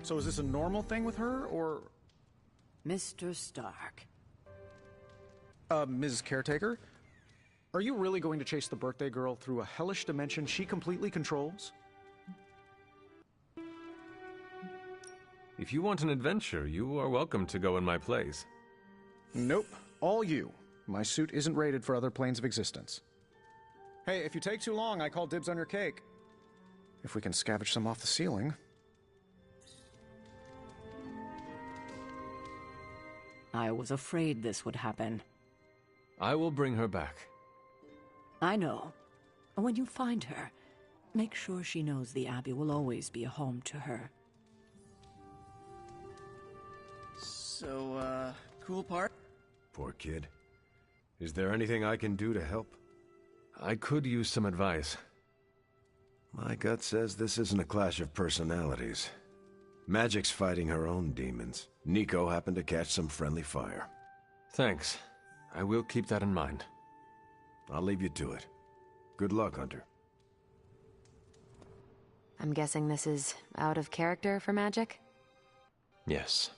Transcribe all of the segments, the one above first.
So is this a normal thing with her, or... Mr. Stark. Ms. Caretaker? Are you really going to chase the birthday girl through a hellish dimension she completely controls? If you want an adventure, you are welcome to go in my place. Nope. All you. My suit isn't rated for other planes of existence. Hey, if you take too long, I call dibs on your cake. If we can scavenge some off the ceiling. I was afraid this would happen. I will bring her back. I know. When you find her, make sure she knows the Abbey will always be a home to her. So, cool part? Poor kid. Is there anything I can do to help? I could use some advice. My gut says this isn't a clash of personalities. Magic's fighting her own demons. Nico happened to catch some friendly fire. Thanks. I will keep that in mind. I'll leave you to it. Good luck, Hunter. I'm guessing this is out of character for Magic? Yes,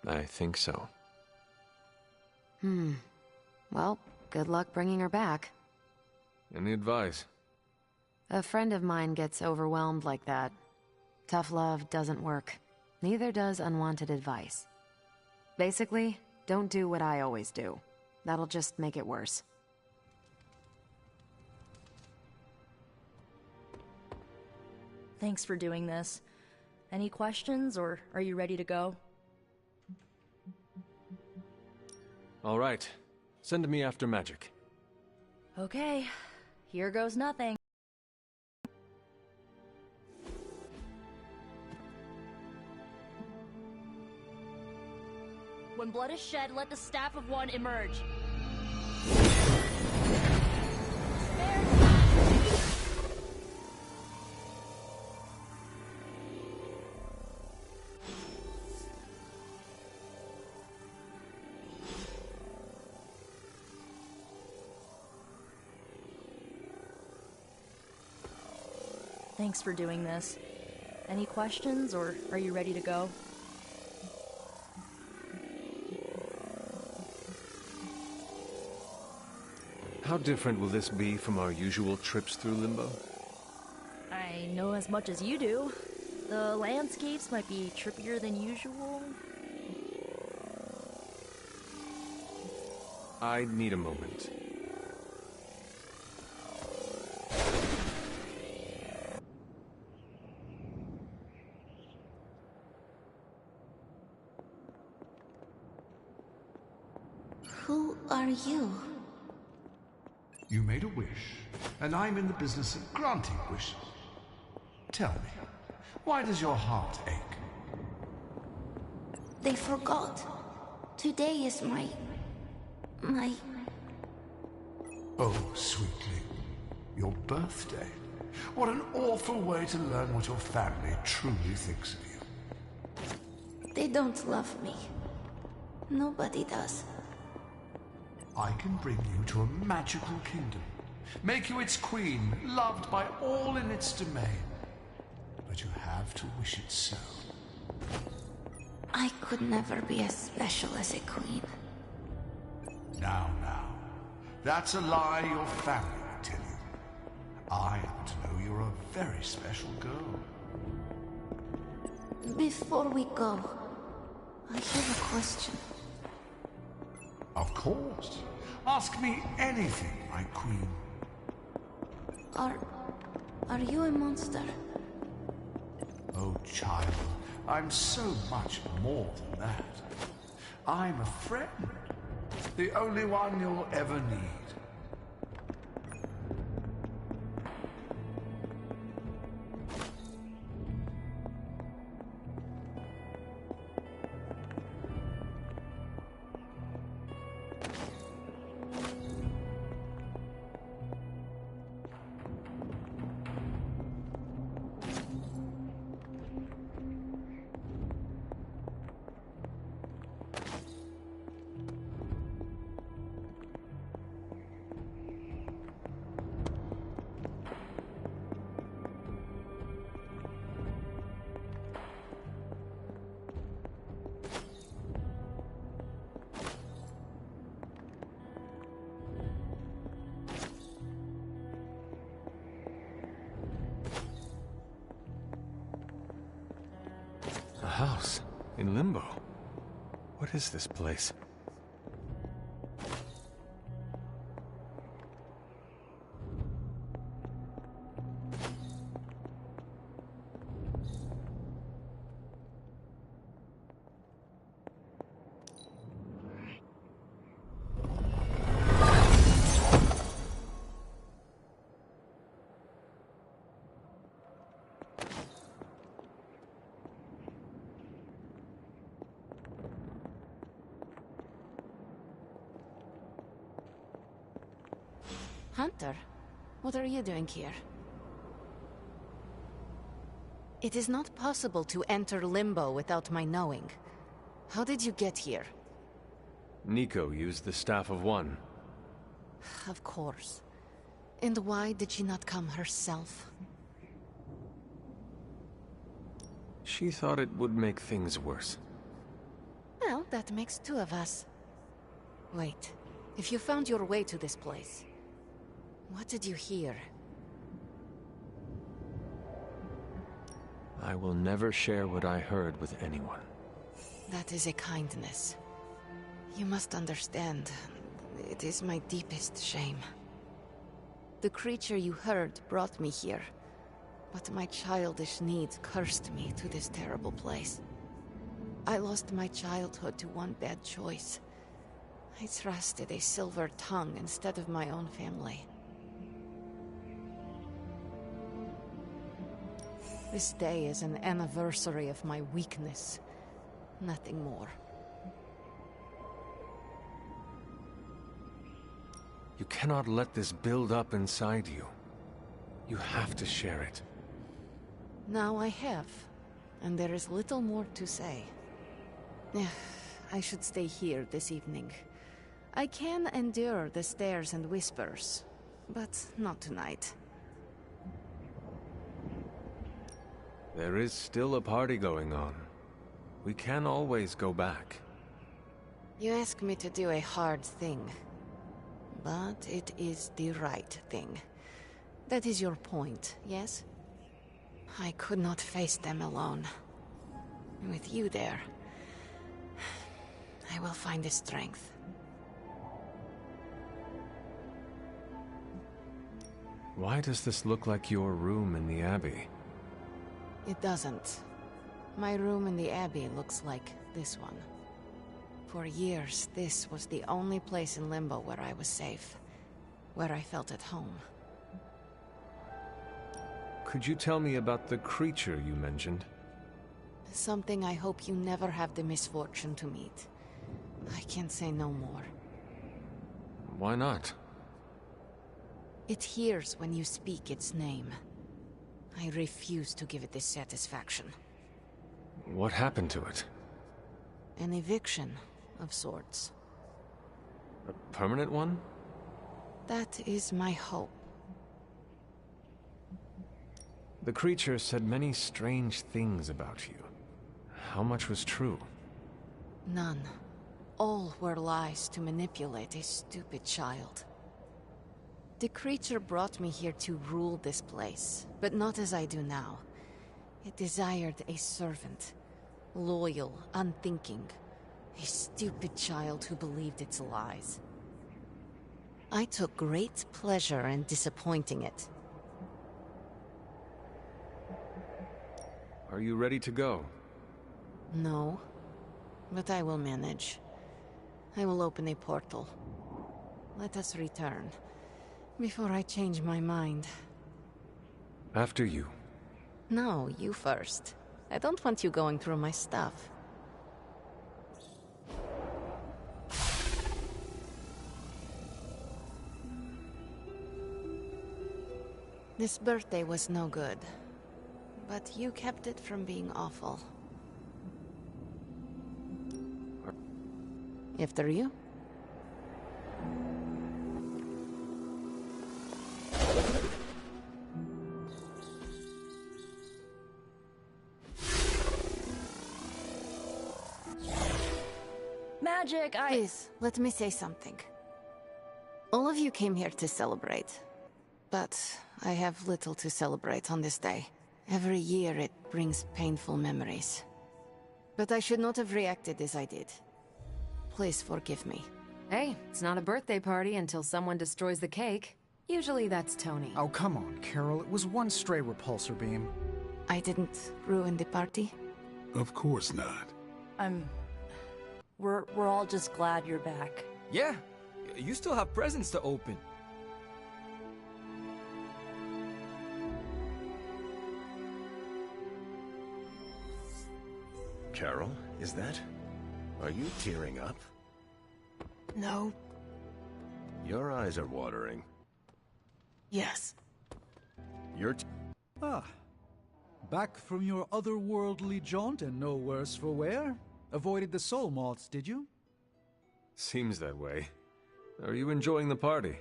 I think so. Well, good luck bringing her back. Any advice? A friend of mine gets overwhelmed like that. Tough love doesn't work. Neither does unwanted advice. Basically, don't do what I always do. That'll just make it worse. Thanks for doing this. Any questions, or are you ready to go? All right. Send me after Magic. Okay. Here goes nothing. When blood is shed, let the staff of one emerge. Thanks for doing this. Any questions, or are you ready to go? How different will this be from our usual trips through Limbo? I know as much as you do. The landscapes might be trippier than usual. I need a moment. Who are you? You made a wish, and I'm in the business of granting wishes. Tell me, why does your heart ache? They forgot. Today is my... Oh, sweetly, your birthday. What an awful way to learn what your family truly thinks of you. They don't love me. Nobody does. I can bring you to a magical kingdom, make you its queen, loved by all in its domain. But you have to wish it so. I could never be as special as a queen. Now, that's a lie your family would tell you. I happen to know you're a very special girl. Before we go, I have a question. Of course. Ask me anything, my queen. Are you a monster? Oh, child, I'm so much more than that. I'm a friend. The only one you'll ever need. house in Limbo. What is this place? Hunter, what are you doing here? It is not possible to enter Limbo without my knowing. How did you get here? Nico used the Staff of One. Of course. And why did she not come herself? She thought it would make things worse. Well, that makes two of us. Wait, if you found your way to this place, what did you hear? I will never share what I heard with anyone. That is a kindness. You must understand, it is my deepest shame. The creature you heard brought me here, but my childish needs cursed me to this terrible place. I lost my childhood to one bad choice. I trusted a silver tongue instead of my own family. This day is an anniversary of my weakness. Nothing more. You cannot let this build up inside you. You have to share it. Now I have, and there is little more to say. I should stay here this evening. I can endure the stares and whispers, but not tonight. There is still a party going on. We can always go back. You ask me to do a hard thing, but it is the right thing. That is your point, yes? I could not face them alone. With you there, I will find the strength. Why does this look like your room in the Abbey? It doesn't. My room in the Abbey looks like this one. For years, this was the only place in Limbo where I was safe, where I felt at home. Could you tell me about the creature you mentioned? Something I hope you never have the misfortune to meet. I can't say no more. Why not? It hears when you speak its name. I refuse to give it this satisfaction. What happened to it? An eviction of sorts. A permanent one? That is my hope. The creature said many strange things about you. How much was true? None. All were lies to manipulate a stupid child. The creature brought me here to rule this place, but not as I do now. It desired a servant. Loyal, unthinking. A stupid child who believed its lies. I took great pleasure in disappointing it. Are you ready to go? No, but I will manage. I will open a portal. Let us return, before I change my mind. After you. No, you first. I don't want you going through my stuff. This birthday was no good, but you kept it from being awful. After you? Magic, Please, let me say something. All of you came here to celebrate, but I have little to celebrate on this day. Every year it brings painful memories. But I should not have reacted as I did. Please forgive me. Hey, it's not a birthday party until someone destroys the cake. Usually that's Tony. Oh, come on, Carol. It was one stray repulsor beam. I didn't ruin the party? Of course not. We're all just glad you're back. Yeah, you still have presents to open. Carol, is that? Are you tearing up? No. Your eyes are watering. Yes. You're Back from your otherworldly jaunt and no worse for wear? Avoided the soul moths, did you? Seems that way. Are you enjoying the party?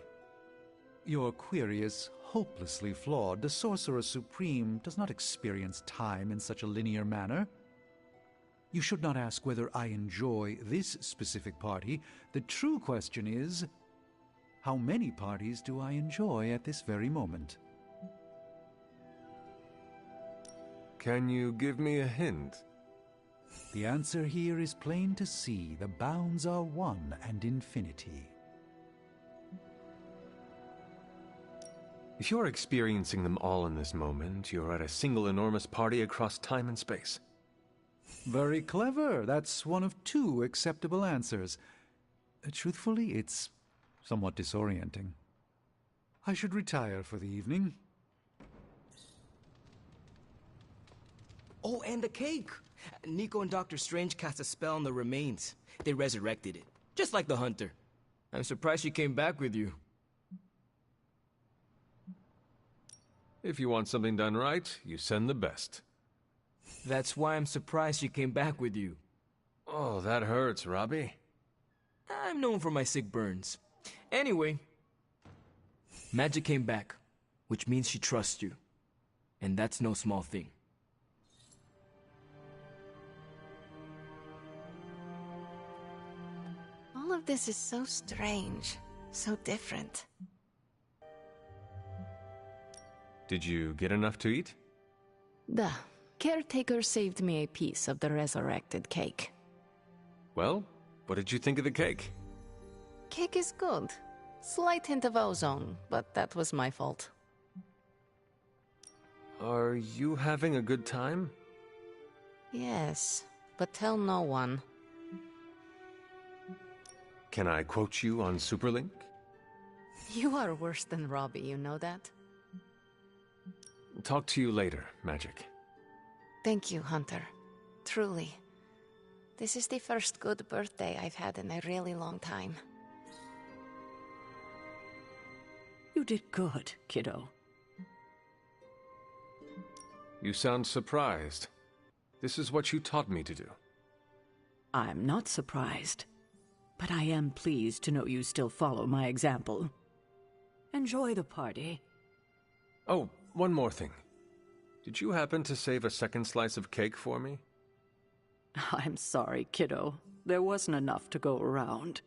Your query is hopelessly flawed. The Sorcerer Supreme does not experience time in such a linear manner. You should not ask whether I enjoy this specific party. The true question is, how many parties do I enjoy at this very moment? Can you give me a hint? The answer here is plain to see. The bounds are one and infinity. If you're experiencing them all in this moment, you're at a single enormous party across time and space. Very clever. That's one of two acceptable answers. Truthfully, it's somewhat disorienting. I should retire for the evening. Oh, and the cake! Nico and Dr. Strange cast a spell on the remains. They resurrected it, just like the Hunter. I'm surprised she came back with you. If you want something done right, you send the best. That's why I'm surprised she came back with you. Oh, that hurts, Robbie. I'm known for my sick burns. Anyway, Magic came back, which means she trusts you. And that's no small thing. All of this is so strange, so different. Did you get enough to eat? The caretaker saved me a piece of the resurrected cake. Well, what did you think of the cake? Cake is good. Slight hint of ozone, but that was my fault. Are you having a good time? Yes, but tell no one. Can I quote you on Superlink? You are worse than Robbie, you know that? Talk to you later, Magic. Thank you, Hunter. Truly. This is the first good birthday I've had in a really long time. You did good, kiddo. You sound surprised. This is what you taught me to do. I'm not surprised, but I am pleased to know you still follow my example. Enjoy the party. Oh, one more thing. Did you happen to save a second slice of cake for me? I'm sorry, kiddo. There wasn't enough to go around.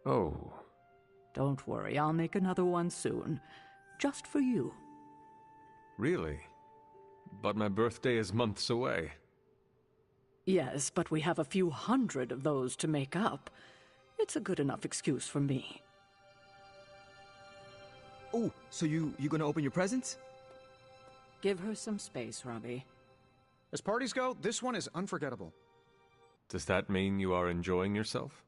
Oh. Don't worry, I'll make another one soon. Just for you. Really? But my birthday is months away. Yes, but we have a few hundred of those to make up. It's a good enough excuse for me. Oh, so you gonna open your presents? Give her some space, Robbie. As parties go, this one is unforgettable. Does that mean you are enjoying yourself?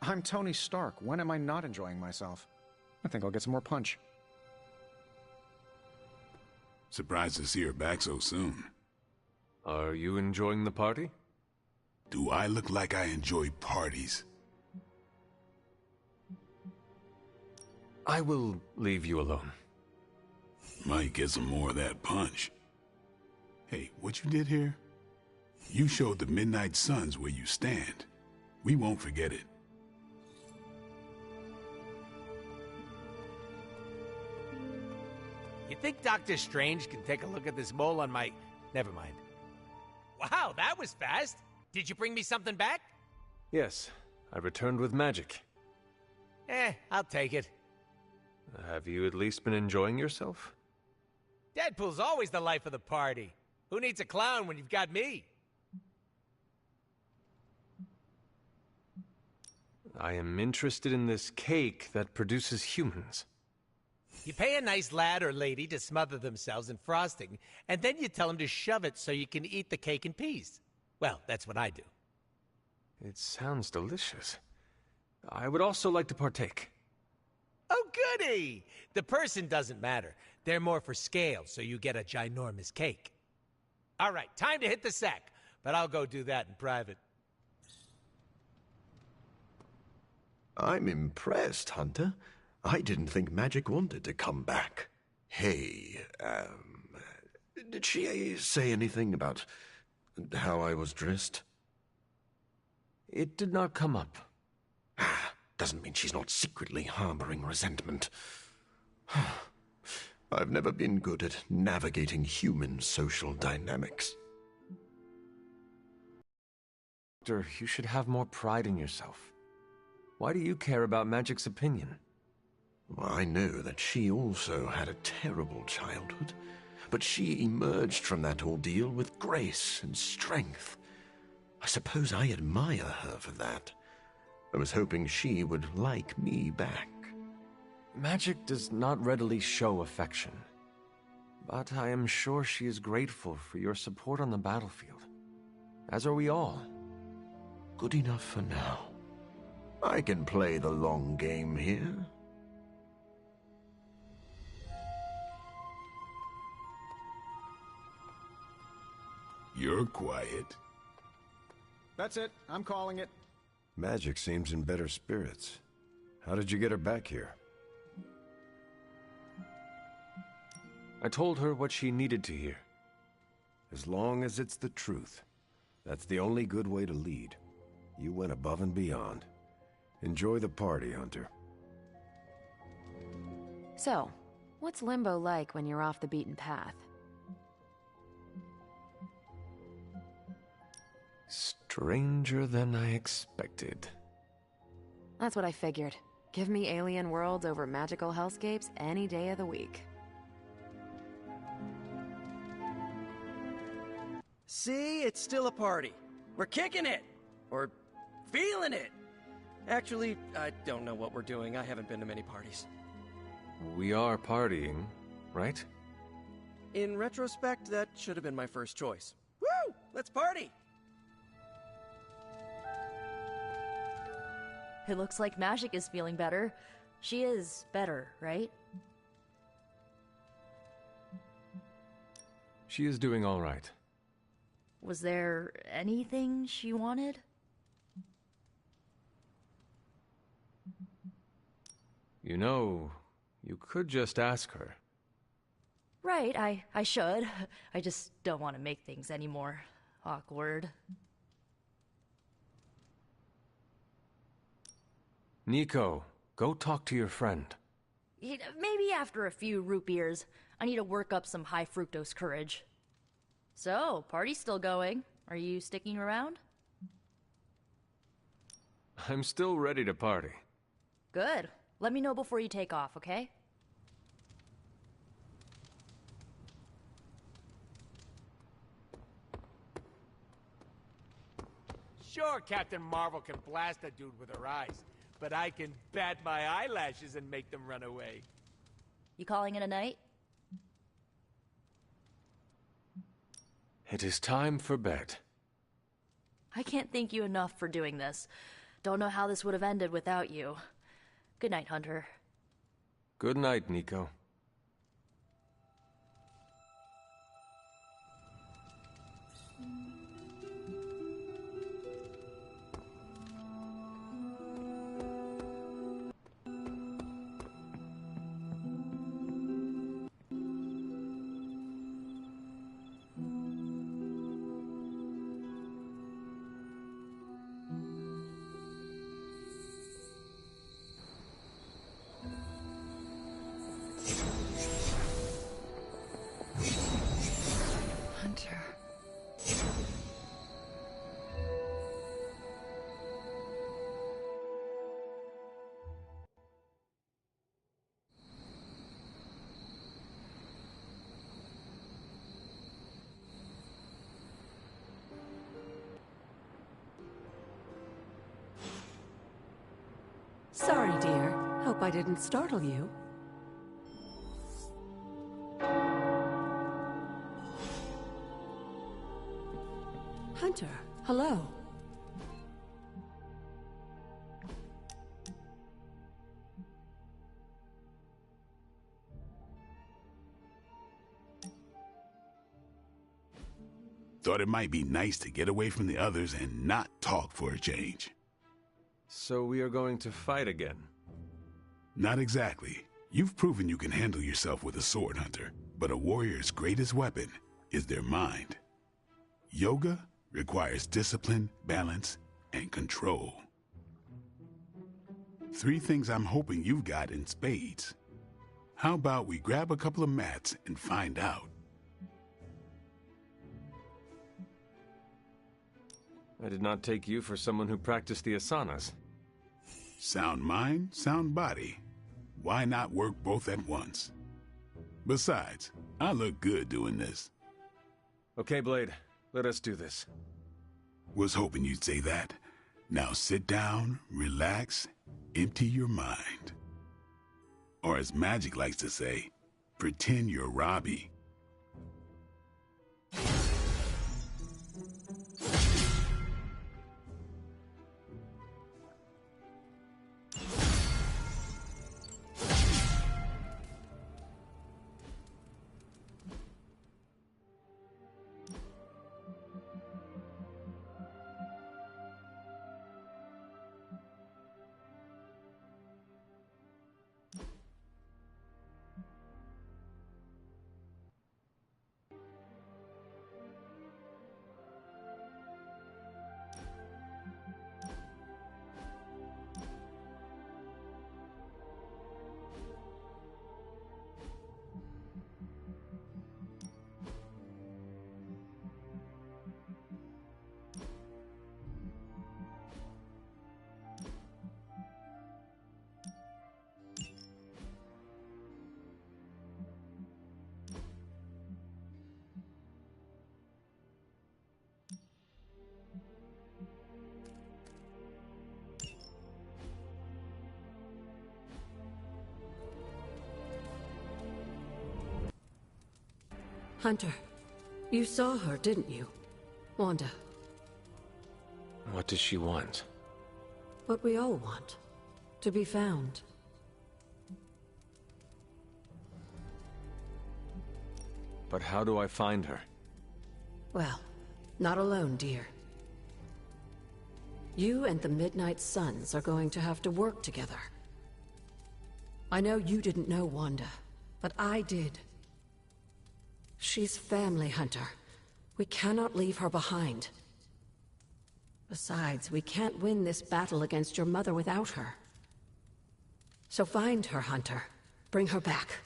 I'm Tony Stark. When am I not enjoying myself? I think I'll get some more punch. Surprised to see her back so soon. Are you enjoying the party? Do I look like I enjoy parties? I will leave you alone. Might get some more of that punch. Hey, what you did here? You showed the Midnight Suns where you stand. We won't forget it. You think Dr. Strange can take a look at this mole on my... Never mind. Wow, that was fast. Did you bring me something back? Yes, I returned with magic. I'll take it. Have you at least been enjoying yourself? Deadpool's always the life of the party. Who needs a clown when you've got me? I am interested in this cake that produces humans. You pay a nice lad or lady to smother themselves in frosting, and then you tell them to shove it so you can eat the cake in peace. Well, that's what I do. It sounds delicious. I would also like to partake. Oh, goody! The person doesn't matter. They're more for scale, so you get a ginormous cake. All right, time to hit the sack, but I'll go do that in private. I'm impressed, Hunter. I didn't think magic wanted to come back. Hey, did she say anything about how I was dressed? It did not come up. Doesn't mean she's not secretly harboring resentment. I've never been good at navigating human social dynamics. Doctor, you should have more pride in yourself. Why do you care about Magic's opinion? Well, I know that she also had a terrible childhood, but she emerged from that ordeal with grace and strength. I suppose I admire her for that. I was hoping she would like me back. Magic does not readily show affection, but I am sure she is grateful for your support on the battlefield, as are we all. Good enough for now. I can play the long game here. You're quiet. That's it. I'm calling it. Magic seems in better spirits. How did you get her back here? I told her what she needed to hear. As long as it's the truth. That's the only good way to lead. You went above and beyond. Enjoy the party, Hunter. So, what's Limbo like when you're off the beaten path? Stranger than I expected. That's what I figured. Give me alien worlds over magical hellscapes any day of the week. See, it's still a party. We're kicking it! Or feeling it! Actually, I don't know what we're doing. I haven't been to many parties. We are partying, right? In retrospect, that should have been my first choice. Woo! Let's party! It looks like Magic is feeling better. She is better, right? She is doing all right. Was there anything she wanted? You know, you could just ask her. Right, I should. I just don't want to make things any more awkward. Nico, go talk to your friend. Maybe after a few root beers. I need to work up some high fructose courage. So, party's still going. Are you sticking around? I'm still ready to party. Good. Let me know before you take off, okay? Sure, Captain Marvel can blast a dude with her eyes, but I can bat my eyelashes and make them run away. You calling it a night? It is time for bed. I can't thank you enough for doing this. Don't know how this would have ended without you. Good night, Hunter. Good night, Nico. Sorry, dear. Hope I didn't startle you. Hunter, hello. Thought it might be nice to get away from the others and not talk for a change. So we are going to fight again? Not exactly. You've proven you can handle yourself with a sword, Hunter, but a warrior's greatest weapon is their mind. Yoga requires discipline, balance, and control. 3 things I'm hoping you've got in spades. How about we grab a couple of mats and find out? I did not take you for someone who practiced the asanas. Sound mind, sound body. Why not work both at once? Besides, I look good doing this. Okay, Blade. Let us do this. Was hoping you'd say that. Now sit down, relax, empty your mind. Or as Magic likes to say, pretend you're Robbie. Hunter, you saw her, didn't you? Wanda. What does she want? What we all want. To be found. But how do I find her? Well, not alone, dear. You and the Midnight Suns are going to have to work together. I know you didn't know Wanda, but I did. She's family, Hunter. We cannot leave her behind. Besides, we can't win this battle against your mother without her. So find her, Hunter. Bring her back.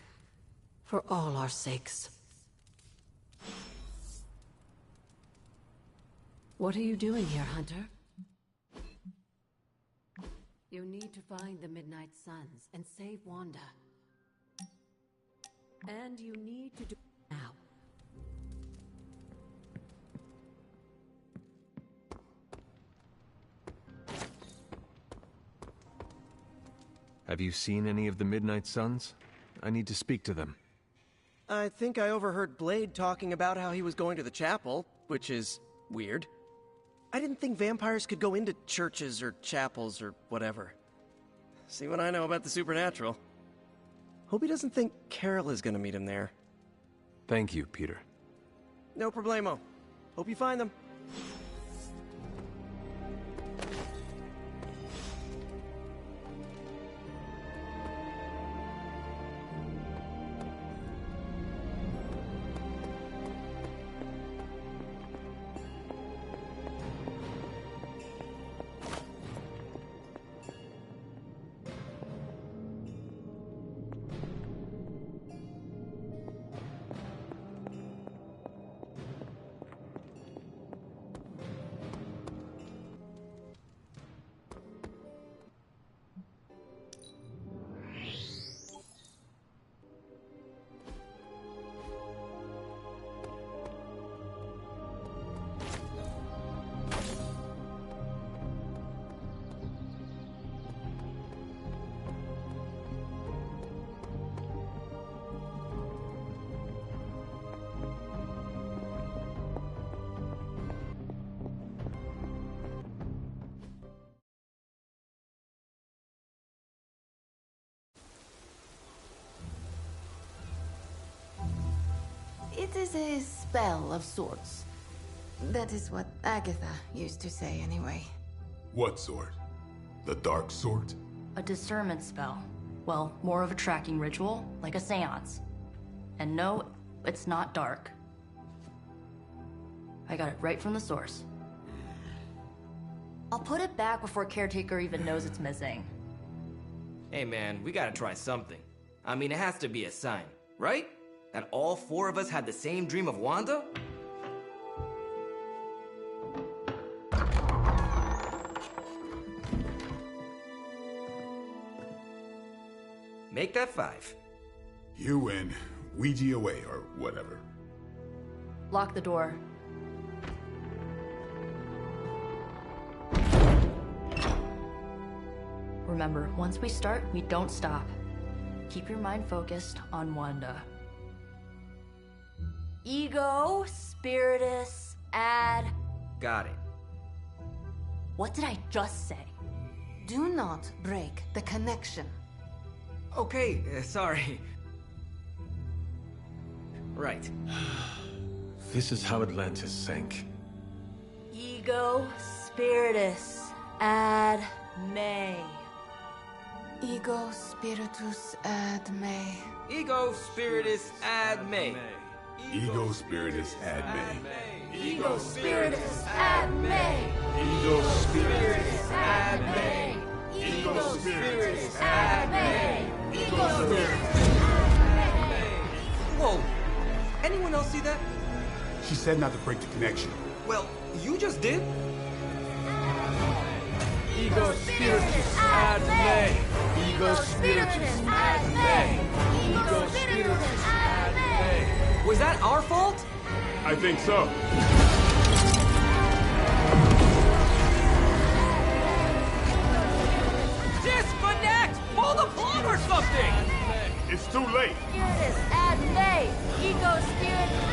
For all our sakes. What are you doing here, Hunter? You need to find the Midnight Suns and save Wanda. And you need to do it now. Have you seen any of the Midnight Suns? I need to speak to them. I think I overheard Blade talking about how he was going to the chapel, which is weird. I didn't think vampires could go into churches or chapels or whatever. See what I know about the supernatural. Hope he doesn't think Carol is gonna meet him there. Thank you, Peter. No problemo. Hope you find them. It is a spell of sorts. That is what Agatha used to say anyway. What sort? The dark sort? A discernment spell. Well, more of a tracking ritual, like a seance. And no, it's not dark. I got it right from the source. I'll put it back before Caretaker even knows it's missing. Hey man, we gotta try something. I mean, it has to be a sign, right? That all four of us had the same dream of Wanda? Make that 5. You win. Ouija away, or whatever. Lock the door. Remember, once we start, we don't stop. Keep your mind focused on Wanda. Ego, Spiritus, add... Got it. What did I just say? Do not break the connection. Okay, sorry. Right. This is how Atlantis sank. Ego, Spiritus, add May. Ego spiritus ad me. Ego spiritus ad me. Ego spiritus ad me. Ego Spiritus ad me. Ego spiritus ad me. Ego spiritus ad me. Ego Spiritus. Whoa! Anyone else see that? She said not to break the connection. Well, you just did. Ego spiritus ad me. Ego spiritus ad me. Ego spiritus ad me. Was that our fault? I think so. Disconnect! Pull the plug or something! It's too late. Spiritus ad me. Ego Spiritus.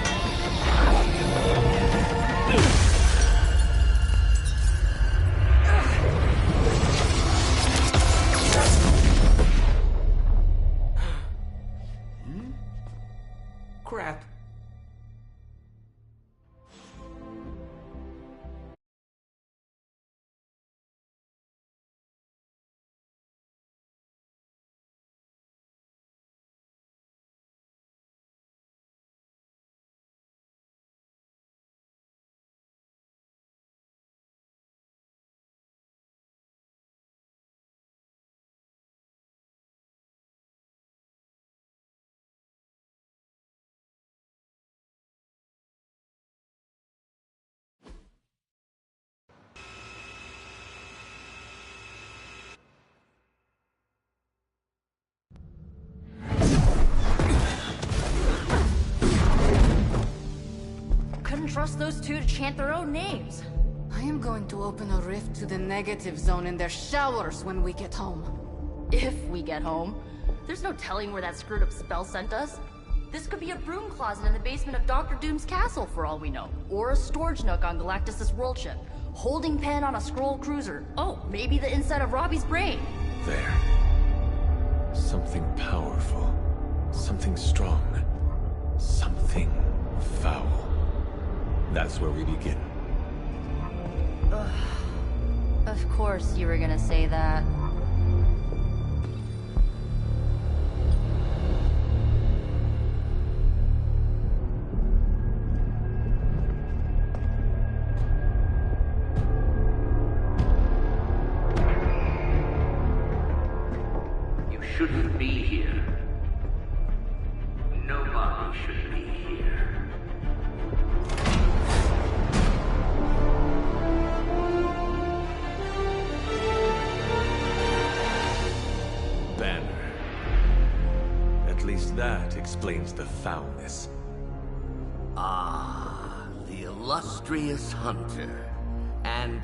Crap. Couldn't trust those two to chant their own names. I am going to open a rift to the negative zone in their showers when we get home. If we get home. There's no telling where that screwed up spell sent us. This could be a broom closet in the basement of Dr. Doom's castle for all we know. Or a storage nook on Galactus' world ship. Holding pen on a scroll cruiser. Oh, maybe the inside of Robbie's brain. There. Something powerful. Something strong. Something foul. That's where we begin. Ugh. Of course you were gonna say that. You shouldn't be here. Nobody should be here. Banner. At least that explains the foulness. Ah, the illustrious hunter. And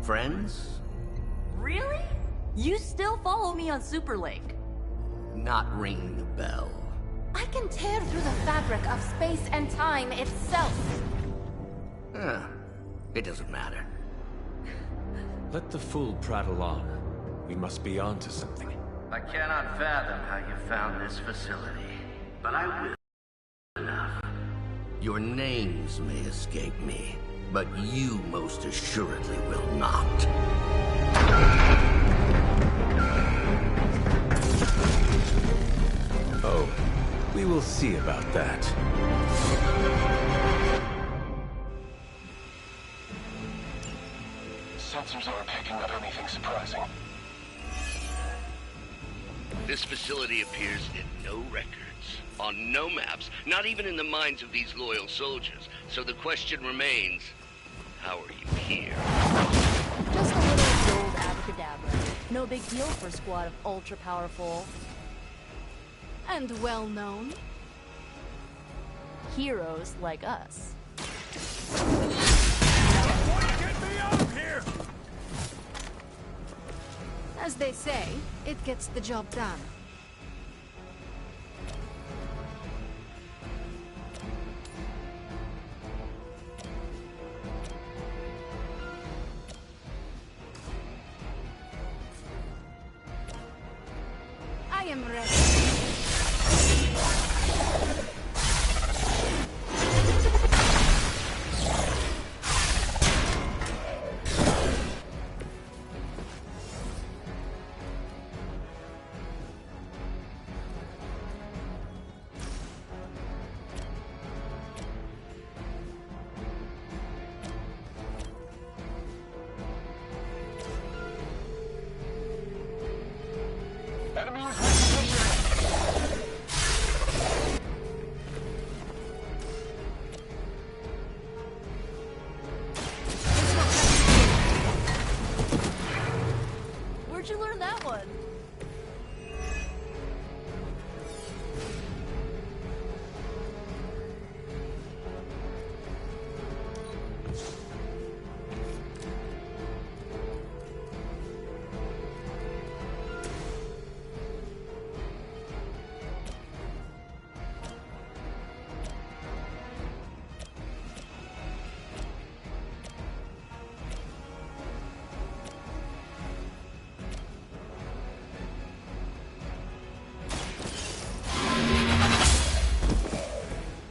friends? Really? You still follow me on Super Lake? Not ringing the bell. I can tear through the fabric of space and time itself. It doesn't matter. Let the fool prattle on. We must be on to something. I cannot fathom how you found this facility, but I will enough. Your names may escape me, but you most assuredly will not. Oh, we will see about that. Sensors aren't picking up anything surprising. This facility appears in no records, on no maps, not even in the minds of these loyal soldiers. So the question remains, how are you here? Just a little gold abracadabra. No big deal for a squad of ultra-powerful... and well-known... heroes like us. Get me out of here! As they say, it gets the job done. I am ready. Where'd you learn that one?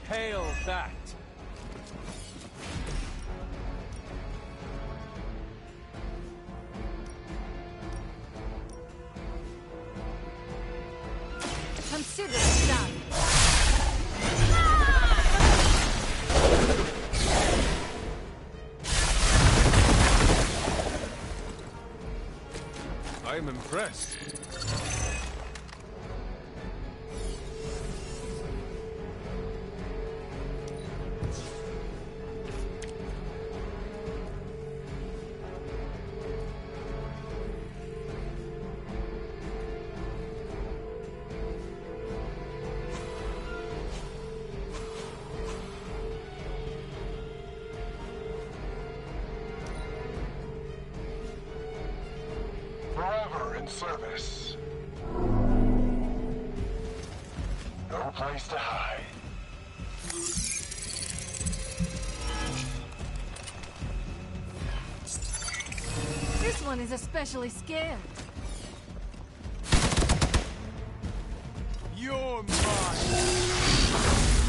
Hail that! Consider it done. I'm impressed. Forever in service. No place to hide. This one is especially scared. You're mine!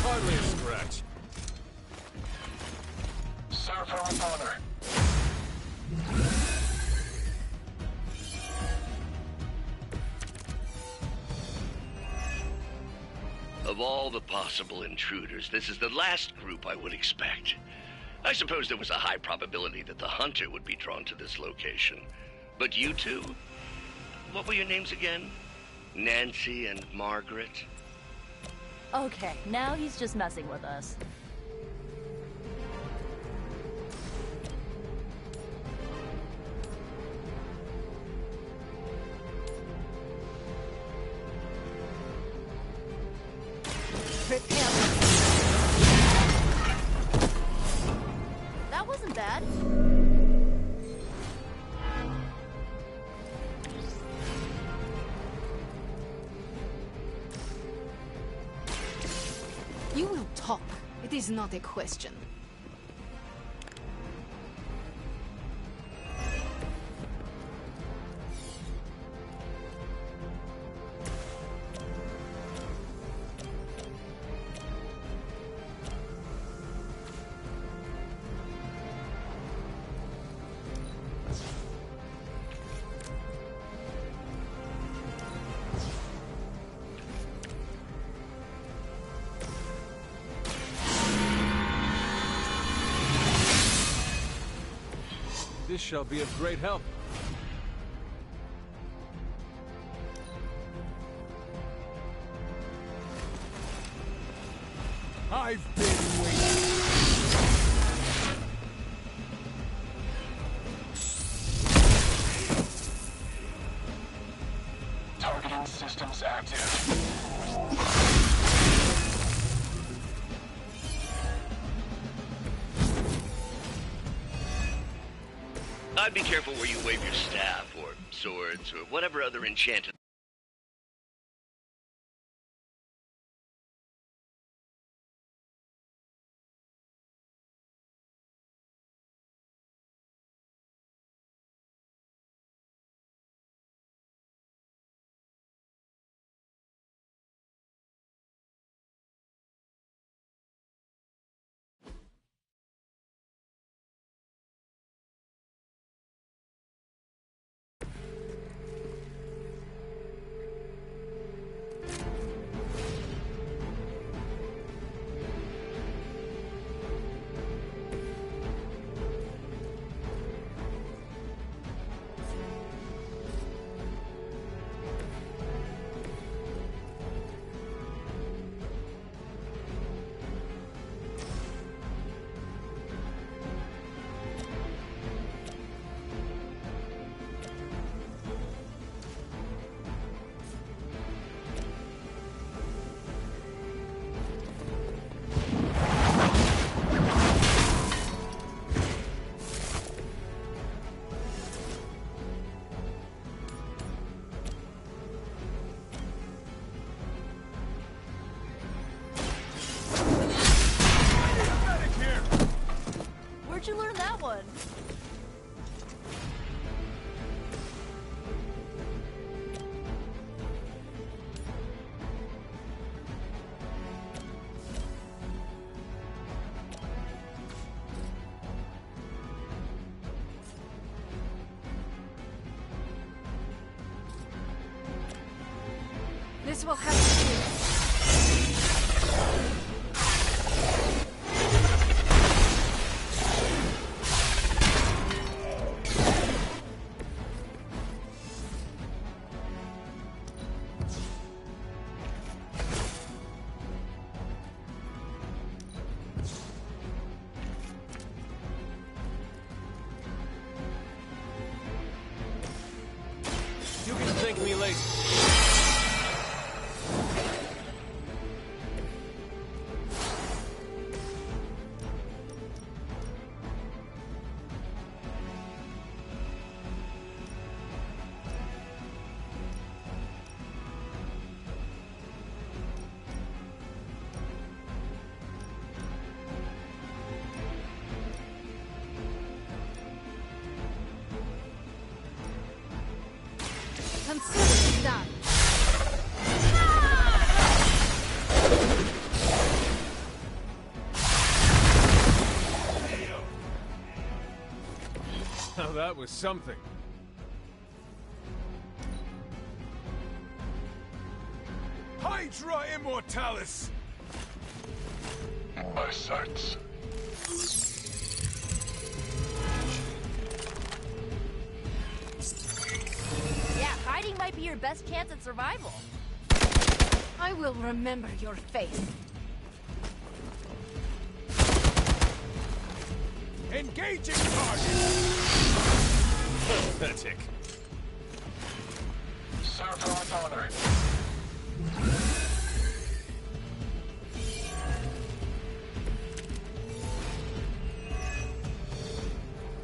Hardly a scratch. Serve her with honor. Of all the possible intruders, this is the last group I would expect. I suppose there was a high probability that the hunter would be drawn to this location. But you two? What were your names again? Nancy and Margaret? Okay, now he's just messing with us. That wasn't bad. You will talk. It is not a question. This shall be of great help. I've been waiting. Targeting systems active. I'd be careful where you wave your staff, or swords, or whatever other enchanted... Where'd you learn that one? This will have to do. You can thank me later. Consider it done. Now that was something. Hydra Immortalis! My sights. Yeah, hiding might be your best chance at survival. I will remember your face. Engaging target! Pathetic. Serve her with honor.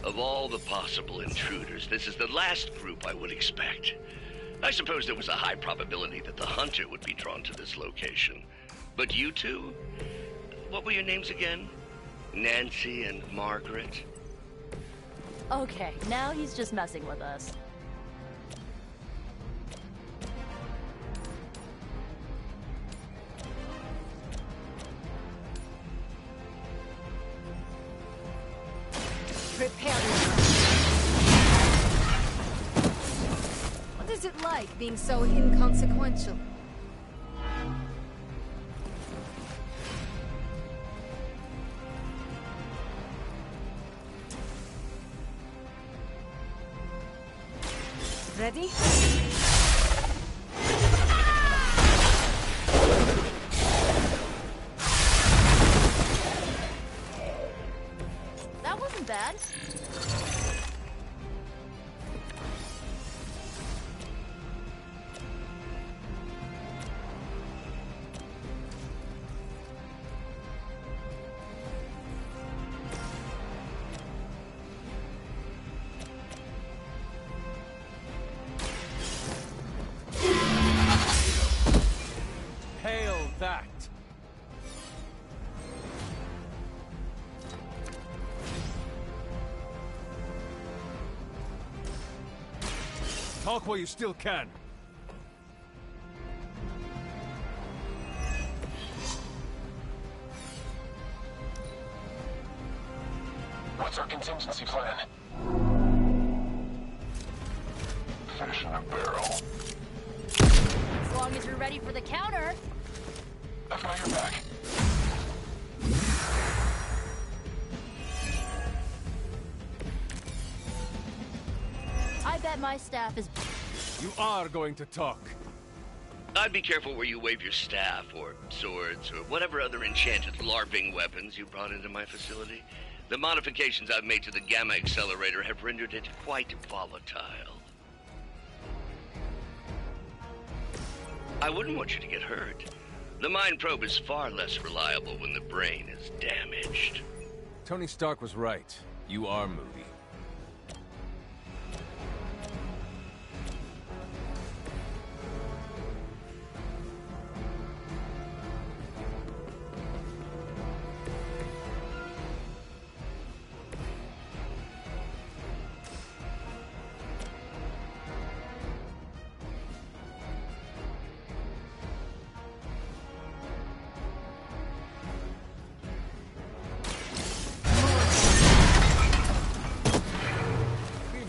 Of all the possible intruders, this is the last group I would expect. I suppose there was a high probability that the hunter would be drawn to this location. But you two? What were your names again? Nancy and Margaret? Okay, now he's just messing with us. Prepare yourself. What is it like being so inconsequential? Ready? That wasn't bad. Hail that! Talk while you still can. What's our contingency plan? Fish in a barrel. As long as you're ready for the counter. I've got your back. I bet my staff is... You are going to talk. I'd be careful where you wave your staff, or swords, or whatever other enchanted LARPing weapons you brought into my facility. The modifications I've made to the Gamma Accelerator have rendered it quite volatile. I wouldn't want you to get hurt. The mind probe is far less reliable when the brain is damaged. Tony Stark was right. You are moody.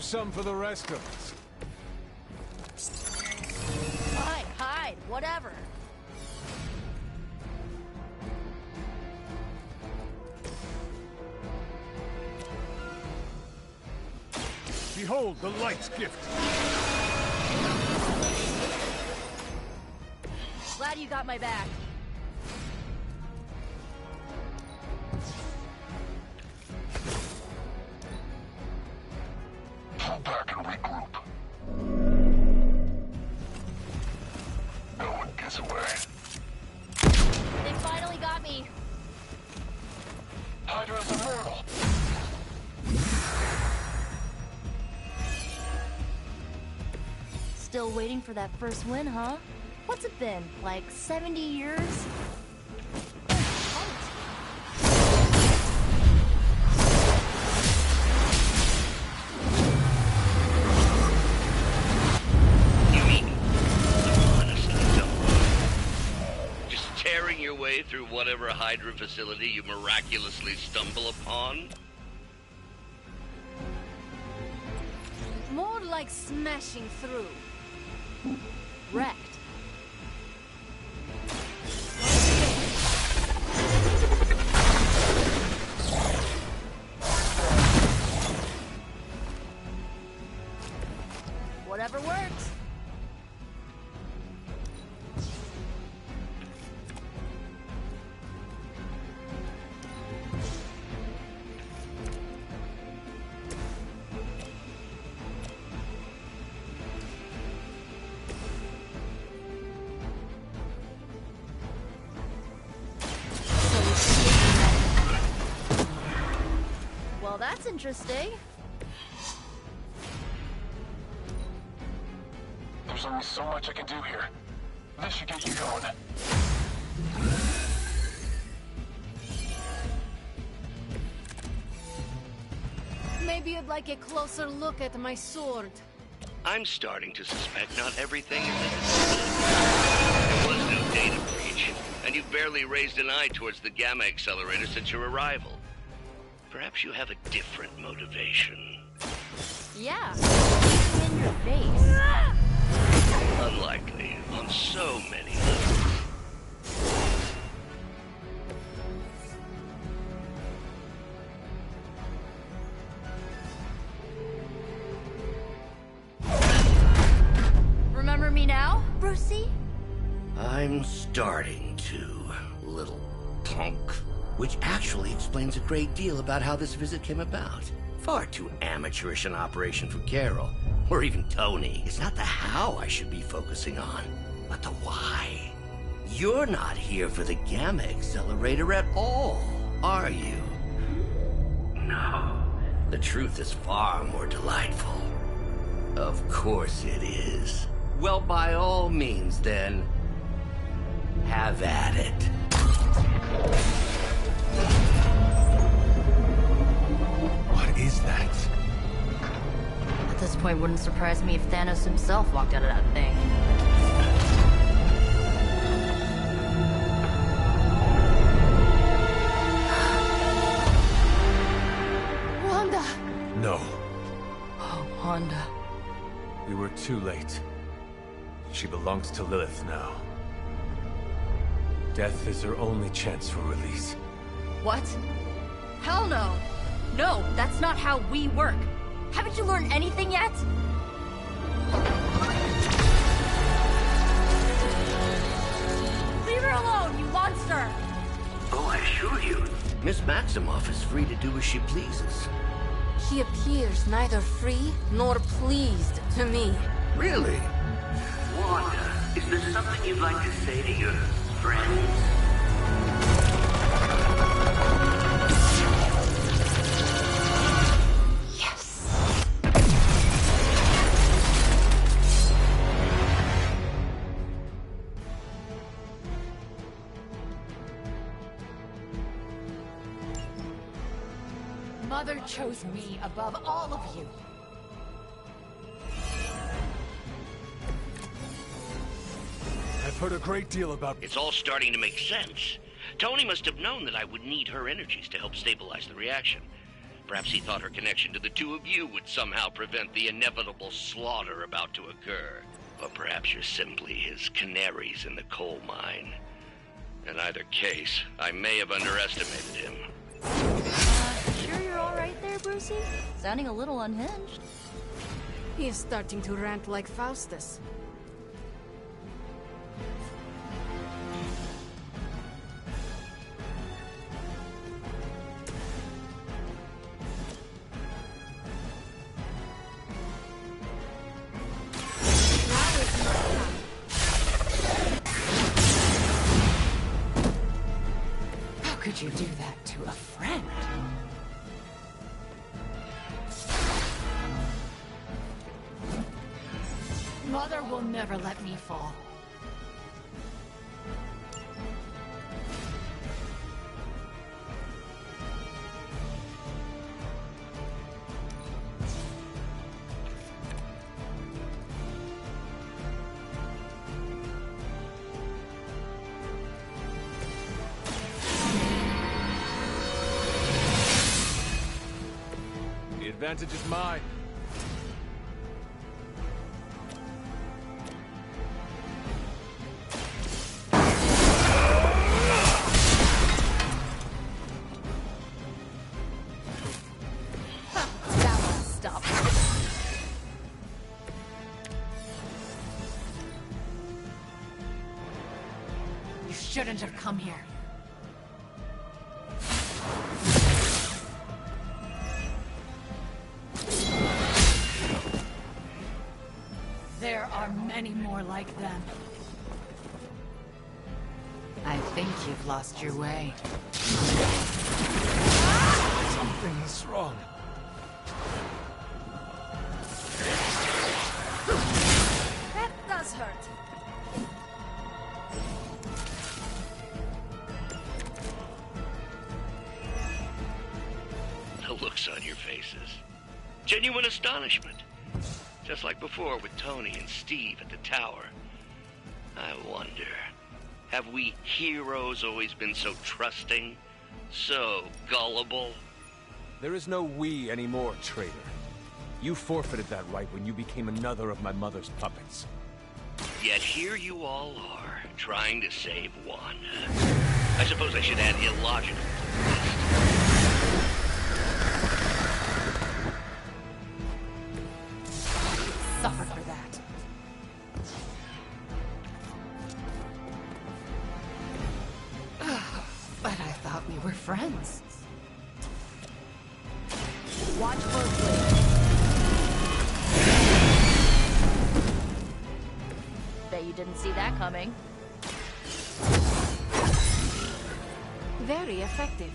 Some for the rest of us. Fine, hide, whatever. Behold the light's gift. Glad you got my back. Pull back and regroup. No one gets away. They finally got me. Hydra's immortal. Still waiting for that first win, huh? What's it been, like 70 years? Your way through whatever Hydra facility you miraculously stumble upon? More like smashing through. Wrecked. Whatever works. Well, that's interesting. There's only so much I can do here. This should get you going. Maybe you'd like a closer look at my sword. I'm starting to suspect not everything is as There was no data breach, and you've barely raised an eye towards the Gamma Accelerator since your arrival. Perhaps you have a different motivation. Yeah, in your face. Unlikely on so many levels. Brucey? I'm starting to, little punk. Which actually explains a great deal about how this visit came about. Far too amateurish an operation for Carol, or even Tony. It's not the how I should be focusing on, but the why. You're not here for the Gamma Accelerator at all, are you? No. The truth is far more delightful. Of course it is. Well, by all means, then, have at it. What is that? At this point, wouldn't surprise me if Thanos himself walked out of that thing. Wanda! No. Oh, Wanda. We were too late. She belongs to Lilith now. Death is her only chance for release. What? Hell no! No, that's not how we work. Haven't you learned anything yet? Leave her alone, you monster! Oh, I assure you, Miss Maximoff is free to do as she pleases. She appears neither free nor pleased to me. Really? Wanda, is there something you'd like to say to your friends? Yes. Mother chose me above all of you. I've heard a great deal about... It's all starting to make sense. Tony must have known that I would need her energies to help stabilize the reaction. Perhaps he thought her connection to the two of you would somehow prevent the inevitable slaughter about to occur. Or perhaps you're simply his canaries in the coal mine. In either case, I may have underestimated him. Sure you're alright there, Brucey? Sounding a little unhinged. He is starting to rant like Faustus. How could you do that to a friend? Mother will never let me fall. The advantage is mine. That won't stop. You shouldn't have come here. There are many more like them. I think you've lost your way. Something's wrong. That does hurt. The looks on your faces. Genuine astonishment. Just like before with Tony and Steve at the tower. I wonder, have we heroes always been so trusting? So gullible? There is no we anymore, traitor. You forfeited that right when you became another of my mother's puppets. Yet here you all are, trying to save Wanda. I suppose I should add illogical to the list. Suffer for that. Watch closely. Bet you didn't see that coming. Very effective.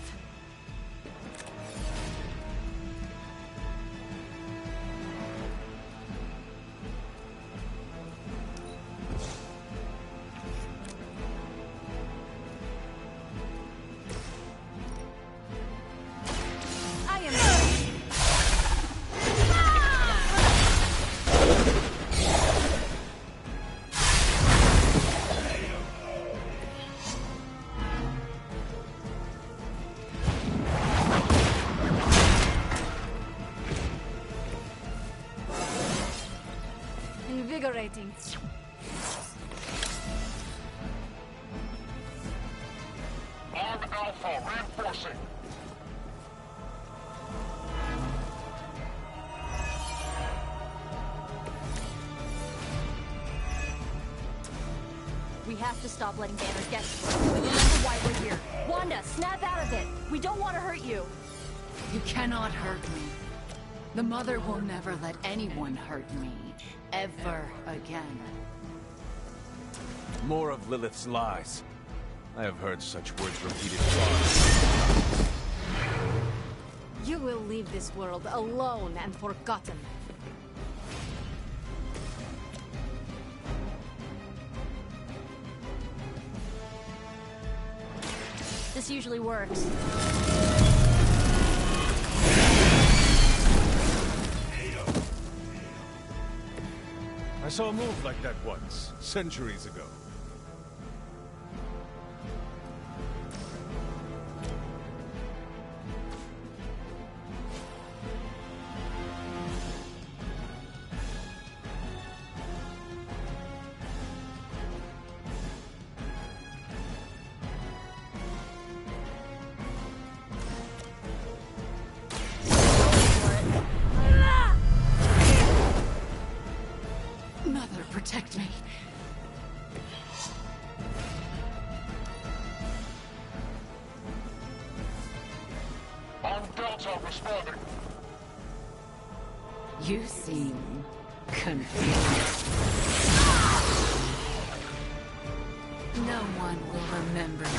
Invigorating. Arm Alpha reinforcing. We have to stop letting Banner get to us. Remember why we're here. Wanda, snap out of it. We don't want to hurt you. You cannot hurt me. The Mother will never let anyone hurt me. Ever again. More of Lilith's lies. I have heard such words repeated far. You will leave this world alone and forgotten. This usually works. I saw a move like that once, centuries ago. Mother, protect me. On Delta responding. You seem confused. No one will remember you.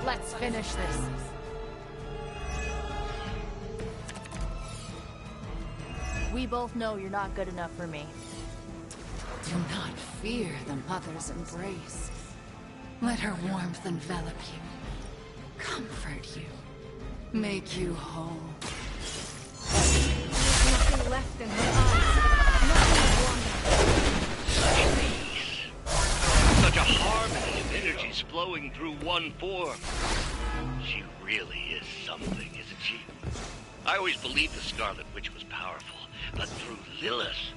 Let's finish this. We both know you're not good enough for me. Do not fear the Mother's embrace. Let her warmth envelop you, comfort you, make you whole. There's nothing left in her eyes. Nothing Peace. Such a harmony of energies flowing through one form. She really is something, isn't she? I always believed the Scarlet Witch was powerful, but through Lilith,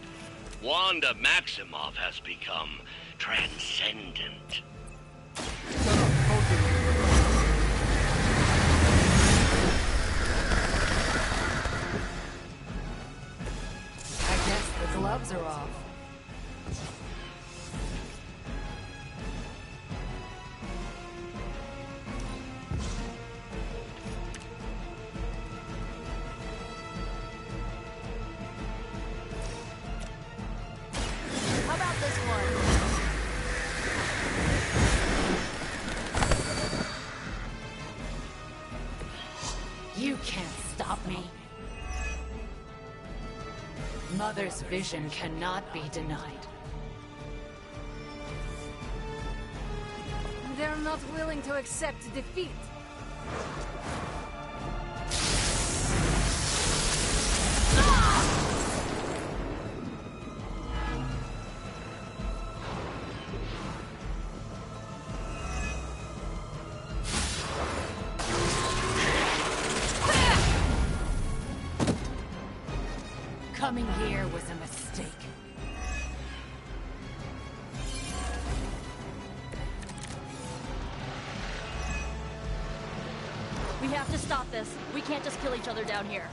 Wanda Maximoff has become transcendent. I guess the gloves are off. How about this one? You can't stop me. Mother's vision cannot be denied. They're not willing to accept defeat. Coming here was a mistake. We have to stop this. We can't just kill each other down here.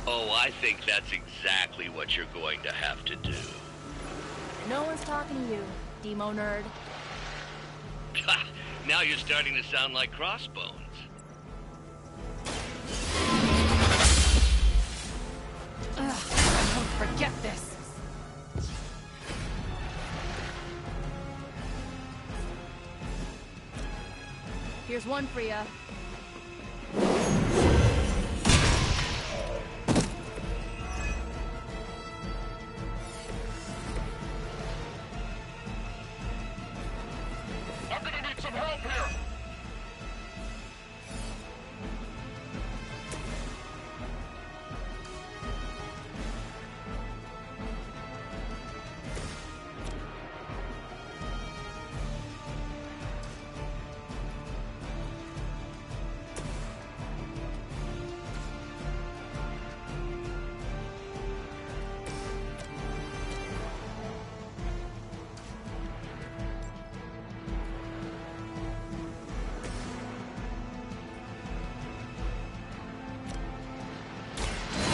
Oh, I think that's exactly what you're going to have to do. No one's talking to you, Demo nerd. Now Now you're starting to sound like Crossbones. Ugh, I won't forget this. Here's one for ya. I'm gonna need some help here!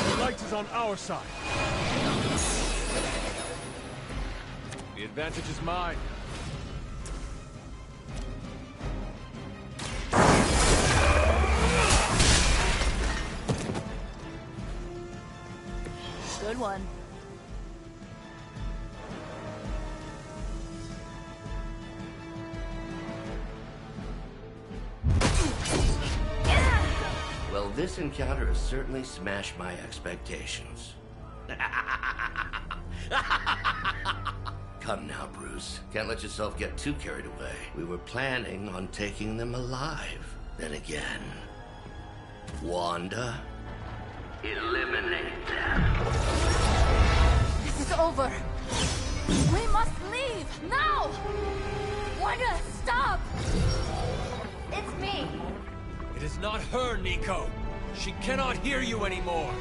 The light is on our side. The advantage is mine. Good one. Well, this encounter has certainly smashed my expectations. Come now, Bruce. Can't let yourself get too carried away. We were planning on taking them alive. Then again, Wanda? Eliminate them. This is over. We must leave now. Wanda, stop. It's me. It is not her, Nico. She cannot hear you anymore.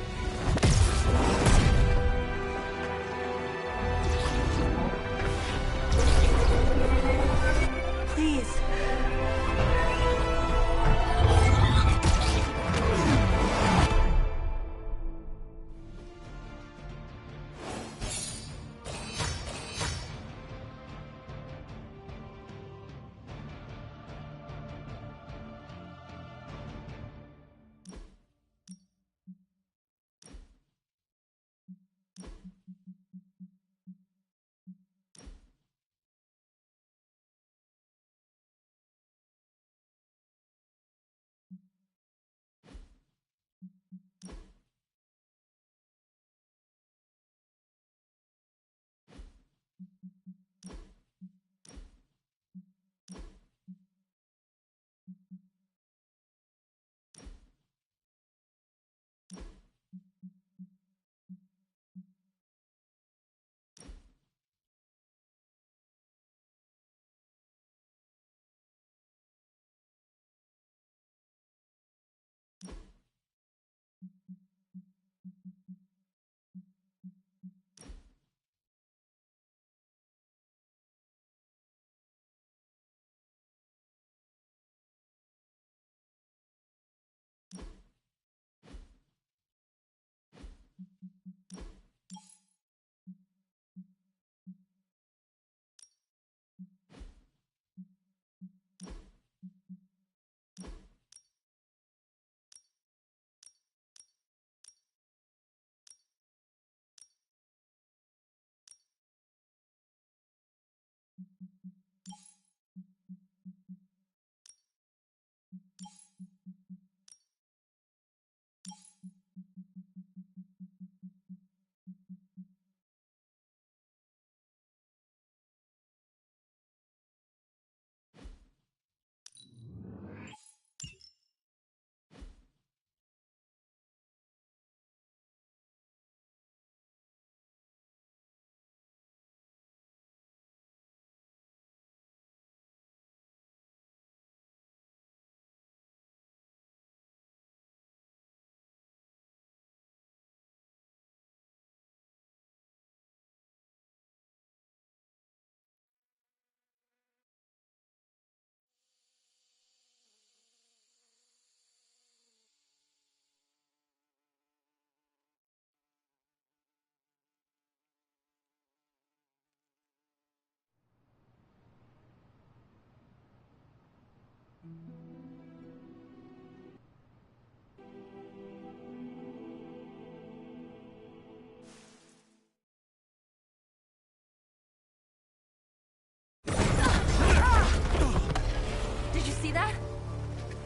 Did you see that?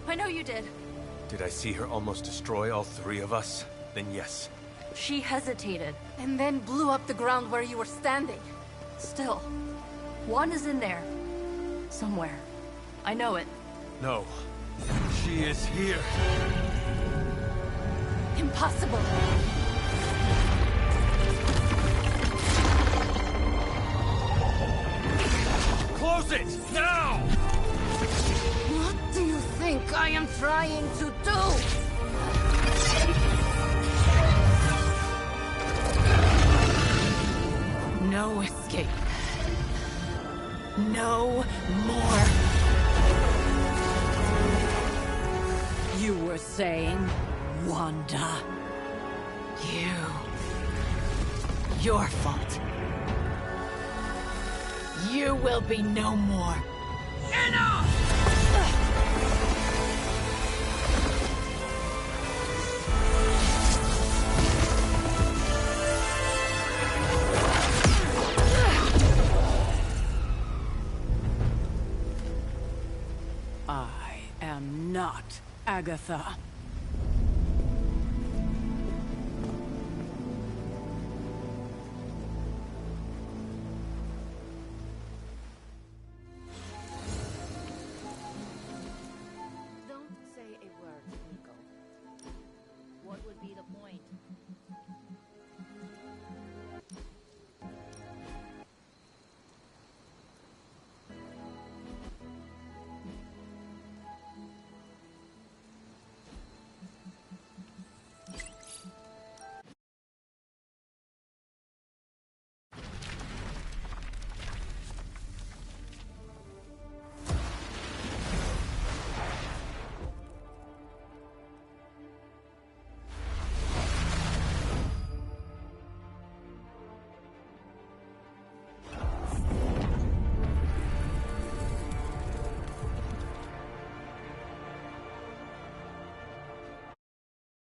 I know you did. Did I see her almost destroy all three of us? Then yes. She hesitated. And then blew up the ground where you were standing. Still, Wanda's in there. Somewhere. I know it. No. She is here. Impossible. Close it! Now! What do you think I am trying to do? No escape. No more. You were saying, Wanda. Your fault. You will be no more. Enough! I am not Agatha.